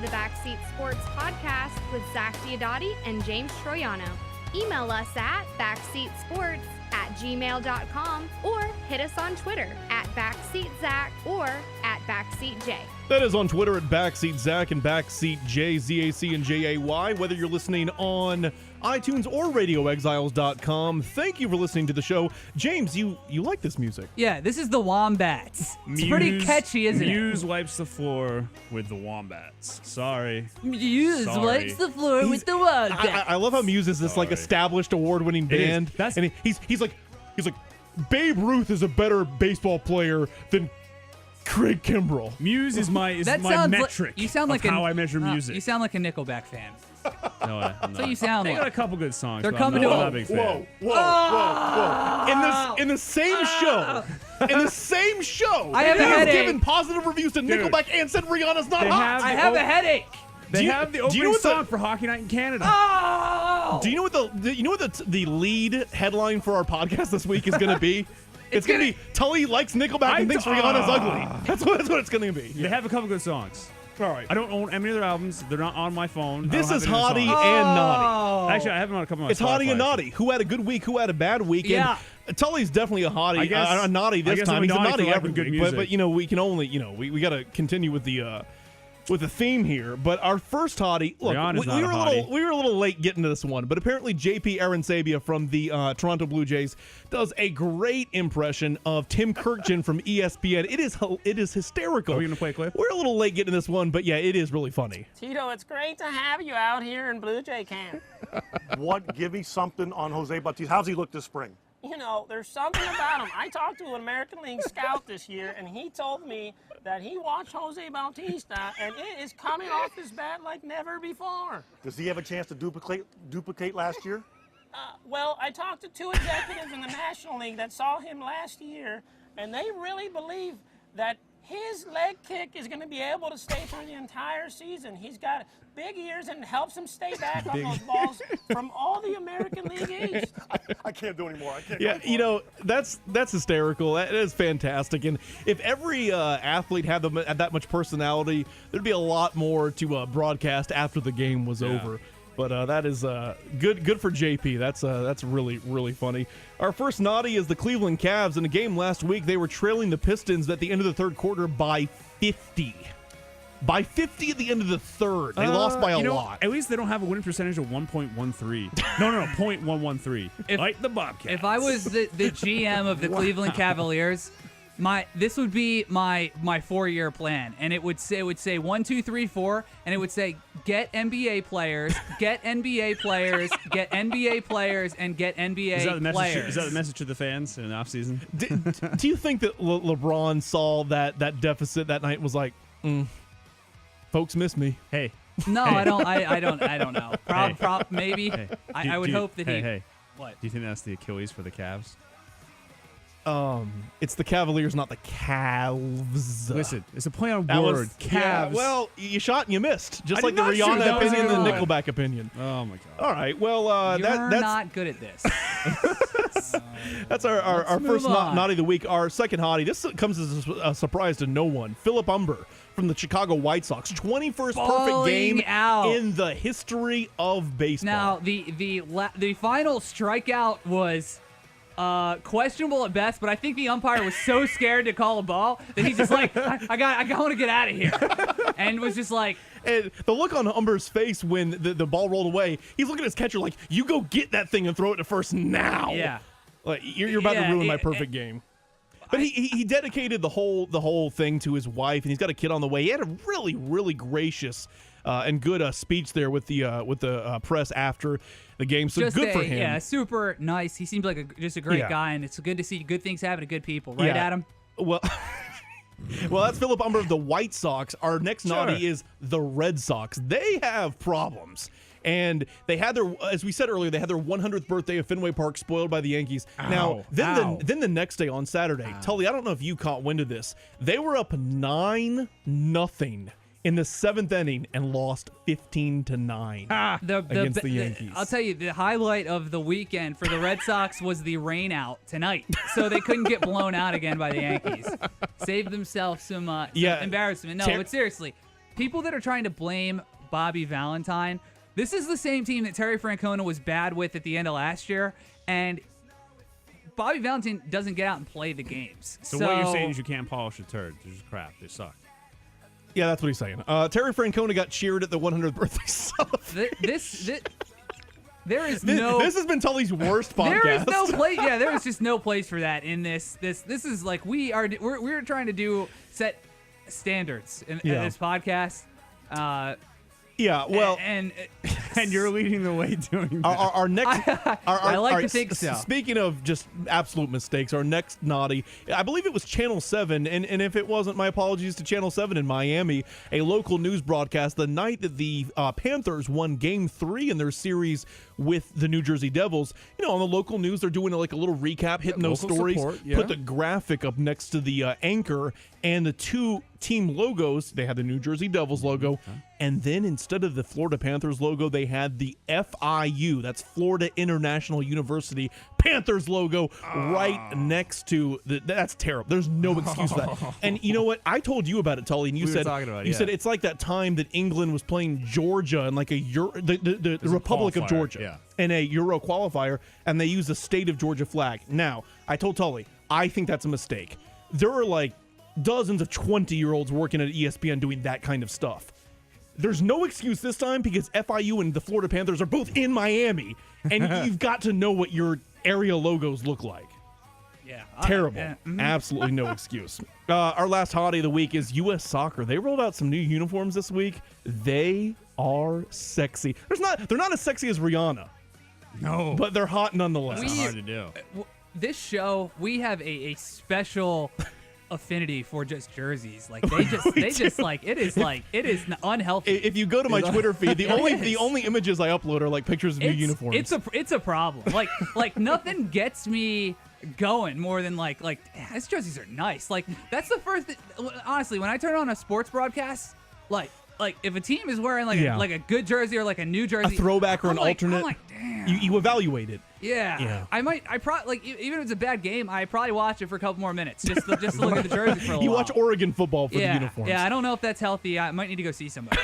the Backseat Sports Podcast with Zach Diodati and James Troiano. Email us at backseatsports@gmail.com or hit us on Twitter at BackseatZach or at BackseatJ. That is on Twitter at BackseatZach and BackseatJ, Z-A-C and J-A-Y. Whether you're listening on iTunes or RadioExiles.com, thank you for listening to the show. James, you like this music? Yeah, this is the Wombats. It's pretty catchy, isn't it? Muse wipes the floor with the Wombats. Sorry. Muse wipes the floor with the Wombats. I love how Muse is this like established award-winning band, and he's like Babe Ruth is a better baseball player than Craig Kimbrell. Muse is my metric. You sound like how I measure music. You sound like a Nickelback fan. No, I'm So not. you sound They like. got a couple good songs. They're but coming I'm to not a big fan. Whoa. In the same show, I have a headache. given positive reviews to Nickelback and said Rihanna's not hot. I have a headache. They have the opening song for Hockey Night in Canada. Oh! Do you know what the lead headline for our podcast this week is going to be? It's going to be Tully likes Nickelback and thinks Rihanna's ugly. That's what it's going to be. They have a couple good songs. All right. I don't own any of their albums. They're not on my phone. This is Hottie Hottie and Nottie. Actually, I have them on a couple of my It's Hottie Spotify. and Nottie. Who had a good week? Who had a bad week? Yeah. And Tully's definitely a Hottie. I guess- a Nottie this I guess time. I'm a He's a Nottie Nottie for every liking good week. But music. we can only we got to continue with the theme here. But our first Hottie, look, Rihanna's we not were a Hottie. we were a little late getting to this one, but apparently JP Aronsabia from the Toronto Blue Jays does a great impression of Tim Kirkjian from ESPN. It is hysterical. Are we gonna play a clip? We're a little late getting to this one, but yeah, it is really funny. Tito, it's great to have you out here in Blue Jay camp. What? Give me something on Jose Bautista. How's he look this spring? You know, there's something about him. I talked to an American League scout this year, and he told me that he watched Jose Bautista, and it is coming off his bat like never before. Does he have a chance to duplicate last year? Well, I talked to two executives in the National League that saw him last year, and they really believe that his leg kick is going to be able to stay through the entire season. He's got big ears and helps him stay back on those balls from all the American League East. I can't do anymore. I can't. Yeah, you know, that's hysterical. That is fantastic. And if every athlete had that much personality, there'd be a lot more to broadcast after the game was over. But that is good for JP. That's really, really funny. Our first Nottie is the Cleveland Cavs. In a game last week, they were trailing the Pistons at the end of the third quarter by 50. By 50 at the end of the third. They lost by a lot. At least they don't have a winning percentage of 1.13. No, 0.113. Like the Bobcats. If I was the GM of the Cleveland Cavaliers, this would be my 4-year plan, and it would say 1, 2, 3, 4, and it would say get NBA players, get NBA players, get NBA players, and get NBA players. Is that the message to the fans in the offseason? Do you think that LeBron saw that deficit that night and was like, folks miss me? Hey. No, Hey. I don't know. Maybe. Hey. I would hope that he. Hey. What? Do you think that's the Achilles for the Cavs? It's the Cavaliers, not the Cavs. Listen, it's a play on That word. was- Cavs. yeah, well, you shot and you missed, just I like did the not shoot. Rihanna That was opinion and the good. Nickelback opinion. Oh my God. All right, well, You're that's not good at this. That's our Let's first move on. Naughty of the week. Our second Hottie, this comes as a surprise to no one. Philip Umber from the Chicago White Sox. 21st perfect Balling game out. in the history of baseball. Now, the final strikeout was questionable at best, but I think the umpire was so scared to call a ball that he's just like, I want to get out of here, and was just like. And the look on Umber's face when the ball rolled away, he's looking at his catcher like, you go get that thing and throw it to first now. Yeah. Like, you're about to ruin my perfect game. But he dedicated the whole thing to his wife, and he's got a kid on the way. He had a really, really gracious and good speech there with the press after the game. So good for him. Yeah, super nice. He seems like just a great guy, and it's good to see good things happen to good people, right, Yeah. Adam? Well, that's Philip Umber of the White Sox. Our next Naughty is the Red Sox. They have problems. And they had as we said earlier, they had their 100th birthday at Fenway Park spoiled by the Yankees. Now, then the next day on Saturday, Tully, I don't know if you caught wind of this. They were up 9-0 in the 7th inning and lost 15-9 against the Yankees. I'll tell you, the highlight of the weekend for the Red Sox was the rain out tonight, so they couldn't get blown out again by the Yankees. Saved themselves some embarrassment. No, but seriously. people that are trying to blame Bobby Valentine, this is the same team that Terry Francona was bad with at the end of last year, and Bobby Valentine doesn't get out and play the games. So what you're saying is you can't polish a turd. They're just crap. They suck. Yeah, that's what he's saying. Terry Francona got cheered at the 100th birthday celebration. This has been Tully's worst podcast. There is no place. Yeah, there is just no place for that in this. This is like we're trying to set standards in this podcast. Yeah, well, and you're leading the way doing that. Our next, I like to think so. Speaking of just absolute mistakes, our next Nottie, I believe it was Channel 7, and if it wasn't, my apologies to Channel 7 in Miami, a local news broadcast the night that the Panthers won Game 3 in their series with the New Jersey Devils. You know, on the local news, they're doing like a little recap, hitting those stories, support, put the graphic up next to the anchor, and the two team logos. They had the New Jersey Devils logo, and then instead of the Florida Panthers logo, they had the FIU, that's Florida International University, Panthers logo right next to the. That's terrible. There's no excuse for that. And you know what? I told you about it, Tully, and you said said it's like that time that England was playing Georgia in like the Republic of Georgia in a Euro qualifier, and they used the state of Georgia flag. Now, I told Tully, I think that's a mistake. There are like dozens of 20-year-olds working at ESPN doing that kind of stuff. There's no excuse this time because FIU and the Florida Panthers are both in Miami, and you've got to know what your area logos look like. Yeah. Terrible. Absolutely no excuse. Our last hottie of the week is U.S. Soccer. They rolled out some new uniforms this week. They are sexy. They're not as sexy as Rihanna. No. But they're hot nonetheless. That's hard to do. This show, we have a special affinity for just jerseys. Like they just like it is unhealthy. If you go to my Twitter feed, the only images I upload are like pictures of new uniforms. It's a problem. Like nothing gets me going more than like these jerseys are nice. Like that's the first thing, honestly, when I turn on a sports broadcast, like if a team is wearing like a good jersey or like a new jersey, a throwback or an alternate, I'm like, damn. You evaluate it. Yeah. I probably like even if it's a bad game, I probably watch it for a couple more minutes just to look at the jersey for a little You while. watch Oregon football for the uniforms. Yeah, I don't know if that's healthy. I might need to go see somebody.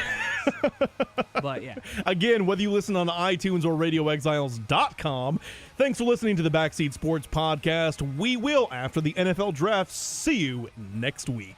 But yeah. Again, whether you listen on iTunes or RadioExiles.com, thanks for listening to the Backseat Sports Podcast. We will, after the NFL draft, see you next week.